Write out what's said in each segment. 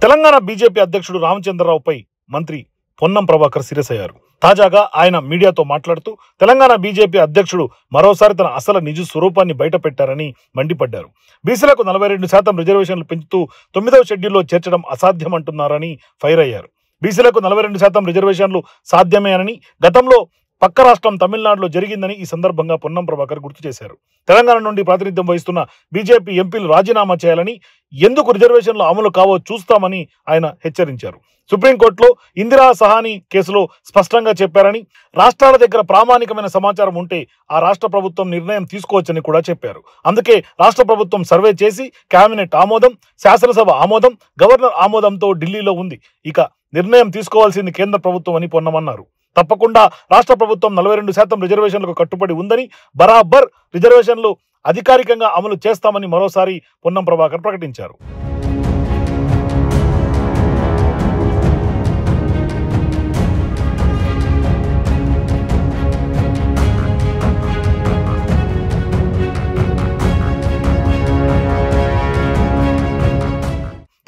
Telangana BJP అధ్యక్షుడు రామచంద్రరావుపై మంత్రి Ponnam Prabhakar serious అయ్యారు. తాజాగా ఆయన మీడియాతో మాట్లాడుతూ తెలంగాణ బీజేపీ అధ్యక్షుడు మరోసారి తన అసలు నిజ స్వరూపాన్ని బయటపెట్టారని మండిపడ్డారు. బీసీలకు 42% రిజర్వేషన్లు పెంచుతూ 9వ షెడ్యూల్లో చేర్చడం అసాధ్యమంటున్నారని ఫైర్ అయ్యారు. బీసీలకు 42% రిజర్వేషన్లు సాధ్యమేనని గతంలో పక్క రాష్ట్రం తమిళనాడులో జరిగిందని ఈ సందర్భంగా పొన్నం ప్రభాకర్ గుర్తు చేశారు. తెలంగాణ నుండి ప్రాతినిధ్యం వహిస్తున్న బీజేపీ ఎంపీలు రాజీనామా చేయాలని, ఎందుకు రిజర్వేషన్లు అమలు కావో చూస్తామని ఆయన హెచ్చరించారు. సుప్రీంకోర్టులో ఇందిరా సహానీ కేసులో స్పష్టంగా చెప్పారని, రాష్ట్రాల దగ్గర ప్రామాణికమైన సమాచారం ఉంటే ఆ రాష్ట్ర ప్రభుత్వం నిర్ణయం తీసుకోవచ్చని కూడా చెప్పారు. అందుకే రాష్ట్ర ప్రభుత్వం సర్వే చేసి కేబినెట్ ఆమోదం, శాసనసభ ఆమోదం, గవర్నర్ ఆమోదంతో ఢిల్లీలో ఉంది. ఇక నిర్ణయం తీసుకోవాల్సింది కేంద్ర ప్రభుత్వం అని పొన్నం అన్నారు. తప్పకుండా రాష్ట్ర ప్రభుత్వం 42% రిజర్వేషన్లకు కట్టుబడి ఉందని, బరాబర్ రిజర్వేషన్లు అధికారికంగా అమలు చేస్తామని మరోసారి పొన్నం ప్రభాకర్ ప్రకటించారు.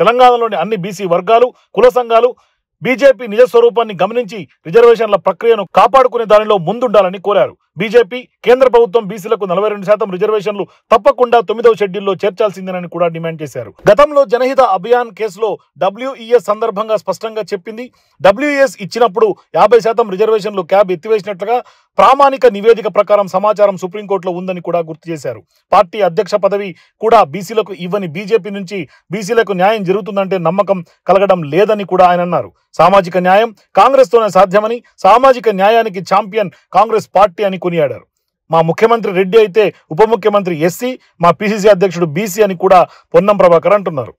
తెలంగాణలోని అన్ని బీసీ వర్గాలు, కుల సంఘాలు బీజేపీ నిజ స్వరూపాన్ని గమనించి రిజర్వేషన్ల ప్రక్రియను కాపాడుకునే దానిలో ముందుండాలని కోరారు. బీజేపీ కేంద్ర ప్రభుత్వం బీసీలకు 42% రిజర్వేషన్లు తప్పకుండా 9వ షెడ్యూల్లో చేర్చాల్సిందేనని కూడా డిమాండ్ చేశారు. గతంలో జనహిత అభియాన్ కేసులో WES సందర్భంగా స్పష్టంగా చెప్పింది. WES ఇచ్చినప్పుడు 50% రిజర్వేషన్లు క్యాబ్ ఎత్తివేసినట్లుగా ప్రామాణిక నివేదిక ప్రకారం సమాచారం సుప్రీంకోర్టులో ఉందని కూడా గుర్తు చేశారు. పార్టీ అధ్యక్ష పదవి కూడా బీసీలకు ఇవ్వని బీజేపీ నుంచి బీసీలకు న్యాయం జరుగుతుందంటే నమ్మకం కలగడం లేదని కూడా ఆయన అన్నారు. సామాజిక న్యాయం కాంగ్రెస్తోనే సాధ్యమని, సామాజిక న్యాయానికి ఛాంపియన్ కాంగ్రెస్ పార్టీ అని కొనియాడారు. మా ముఖ్యమంత్రి రెడ్డి అయితే ఉప ముఖ్యమంత్రి SC, మా PCC అధ్యక్షుడు BC అని కూడా పొన్నం ప్రభాకర్ అంటున్నారు.